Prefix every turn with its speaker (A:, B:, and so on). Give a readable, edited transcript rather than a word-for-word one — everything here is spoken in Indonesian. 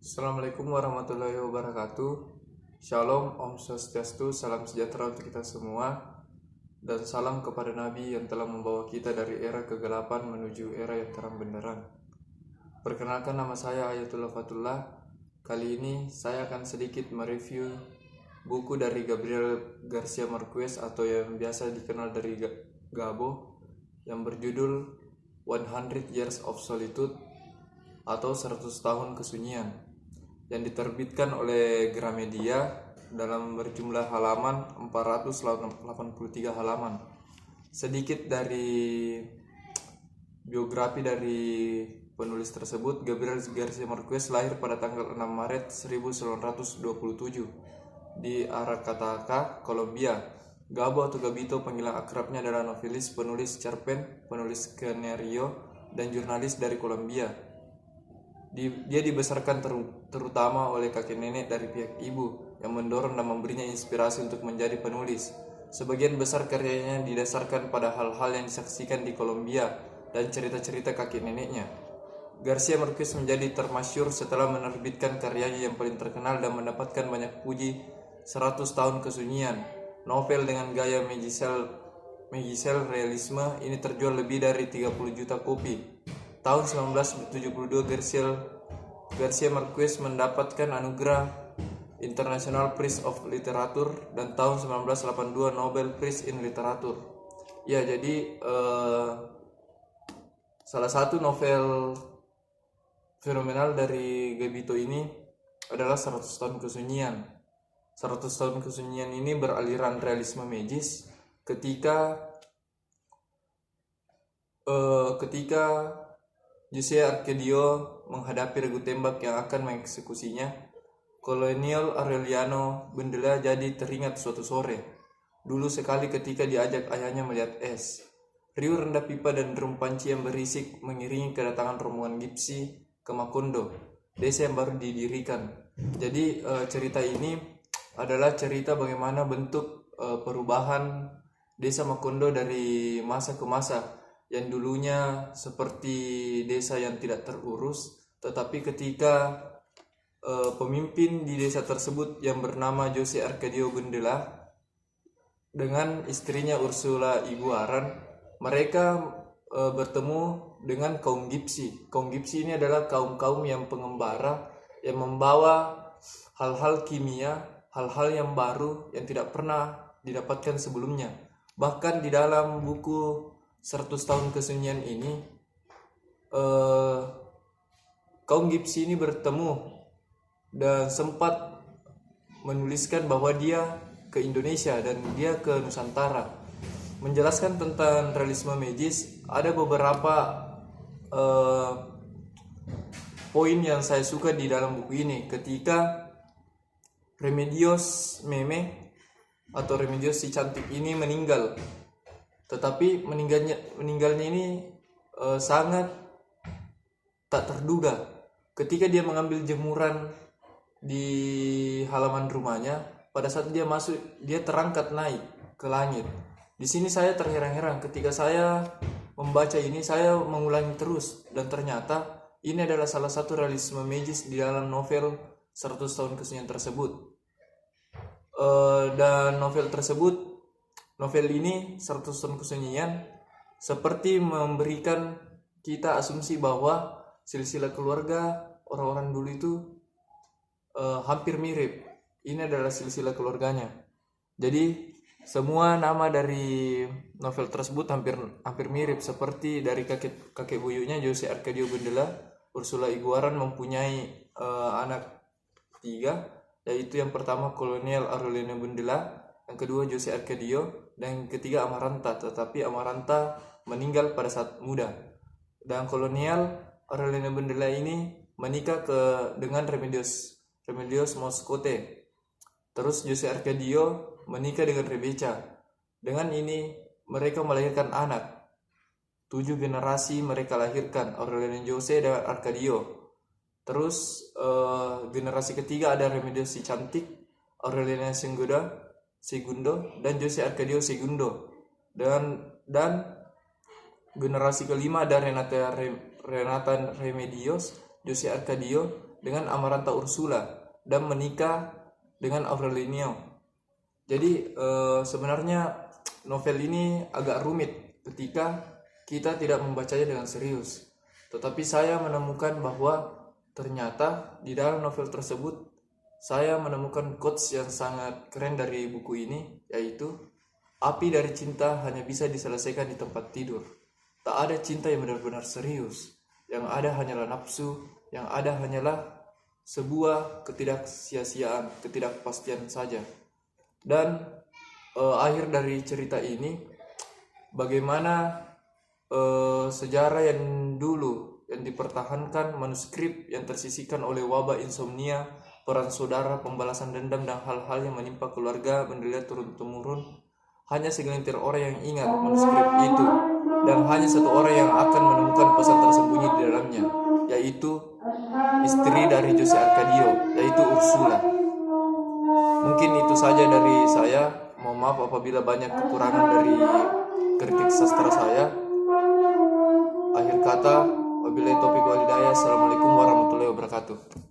A: Assalamualaikum warahmatullahi wabarakatuh. Shalom, Om Swastiastu, salam sejahtera untuk kita semua. Dan salam kepada Nabi yang telah membawa kita dari era kegelapan menuju era yang terang benderang. Perkenalkan, nama saya Ayatullah Fatullah. Kali ini saya akan sedikit mereview buku dari Gabriel Garcia Marquez atau yang biasa dikenal dari Gabo, yang berjudul 100 Years of Solitude atau 100 tahun kesunyian, yang diterbitkan oleh Gramedia dalam berjumlah halaman 483 halaman. Sedikit dari biografi dari penulis tersebut. Gabriel Garcia Marquez lahir pada tanggal 6 Maret 1927 di Aracataca, Kolombia. Gabo atau Gabito panggilan akrabnya adalah novelis, penulis cerpen, penulis skenario, dan jurnalis dari Kolombia. Dia dibesarkan terutama oleh kakek nenek dari pihak ibu yang mendorong dan memberinya inspirasi untuk menjadi penulis. Sebagian besar karyanya didasarkan pada hal-hal yang disaksikan di Kolombia dan cerita-cerita kakek neneknya. Garcia Marquez menjadi termasyhur setelah menerbitkan karyanya yang paling terkenal dan mendapatkan banyak puji, 100 tahun kesunyian. Novel dengan gaya magical realisme ini terjual lebih dari 30 juta kopi. Tahun 1972 Garcia Marquez mendapatkan anugerah International Prize of Literature dan tahun 1982 Nobel Prize in Literature. Ya, jadi salah satu novel fenomenal dari Gabito ini adalah 100 tahun kesunyian. 100 tahun kesunyian ini beraliran realisme magis ketika Jose Arcadio menghadapi regu tembak yang akan mengeksekusinya. Kolonel Aureliano Bendela jadi teringat suatu sore, dulu sekali ketika diajak ayahnya melihat es. Riuh rendah pipa dan drum panci yang berisik mengiringi kedatangan rombongan Gipsi ke Macondo, desa yang baru didirikan. Jadi cerita ini adalah cerita bagaimana bentuk perubahan desa Macondo dari masa ke masa, yang dulunya seperti desa yang tidak terurus, tetapi ketika pemimpin di desa tersebut yang bernama Jose Arcadio Bendela dengan istrinya Ursula Iguaran, mereka bertemu dengan kaum Gipsi. Kaum Gipsi ini adalah kaum-kaum yang pengembara yang membawa hal-hal kimia, hal-hal yang baru yang tidak pernah didapatkan sebelumnya. Bahkan di dalam buku 100 tahun kesunyian ini, kaum Gipsi ini bertemu dan sempat menuliskan bahwa dia ke Indonesia dan dia ke Nusantara. Menjelaskan tentang realisme magis, ada beberapa poin yang saya suka di dalam buku ini. Ketika Remedios Meme atau Remedios si cantik ini meninggal, tetapi meninggalnya ini sangat tak terduga. Ketika dia mengambil jemuran di halaman rumahnya, pada saat dia masuk, dia terangkat naik ke langit. Di sini saya terheran-heran. Ketika saya membaca ini, saya mengulangi terus, dan ternyata ini adalah salah satu realisme magis di dalam novel 100 tahun kesunyian tersebut. Dan novel ini 100 tahun kesunyian seperti memberikan kita asumsi bahwa silsilah keluarga orang-orang dulu itu hampir mirip. Ini adalah silsilah keluarganya. Jadi semua nama dari novel tersebut hampir mirip, seperti dari kakek buyutnya Jose Arcadio Bendela, Ursula Iguaran mempunyai anak 3, yaitu yang pertama Kolonel Aureliano Bendela, yang kedua Jose Arcadio, dan yang ketiga Amaranta. Tetapi Amaranta meninggal pada saat muda. Dan Kolonel Aureliano Bendela ini menikah dengan Remedios Moscote. Terus Jose Arcadio menikah dengan Rebeca. Dengan ini mereka melahirkan anak. 7 generasi mereka lahirkan, Aureliano Jose dan Arcadio. Terus generasi ketiga ada Remedios si cantik, Aureliano Segundo, dan Jose Arcadio Segundo. Dan generasi kelima ada Renata Remedios, Jose Arcadio, dengan Amaranta Ursula dan menikah dengan Aurelio. Jadi sebenarnya novel ini agak rumit ketika kita tidak membacanya dengan serius. Tetapi saya menemukan bahwa ternyata di dalam novel tersebut saya menemukan quotes yang sangat keren dari buku ini, yaitu api dari cinta hanya bisa diselesaikan di tempat tidur. Tak ada cinta yang benar-benar serius. Yang ada hanyalah nafsu, yang ada hanyalah sebuah ketidaksia-siaan, ketidakpastian saja. Dan akhir dari cerita ini bagaimana sejarah yang dulu yang dipertahankan, manuskrip yang tersisihkan oleh wabah insomnia, perang saudara, pembalasan dendam, dan hal-hal yang menimpa keluarga mendelia turun-temurun. Hanya segelintir orang yang ingat manuskrip itu, dan hanya satu orang yang akan menemukan pesan tersembunyi di dalamnya, yaitu istri dari Jose Arcadio, yaitu Ursula. Mungkin itu saja dari saya. Mohon maaf apabila banyak kekurangan dari kritik sastra saya. Akhir kata, wabillahi taufiq wal hidayah. Assalamualaikum warahmatullahi wabarakatuh.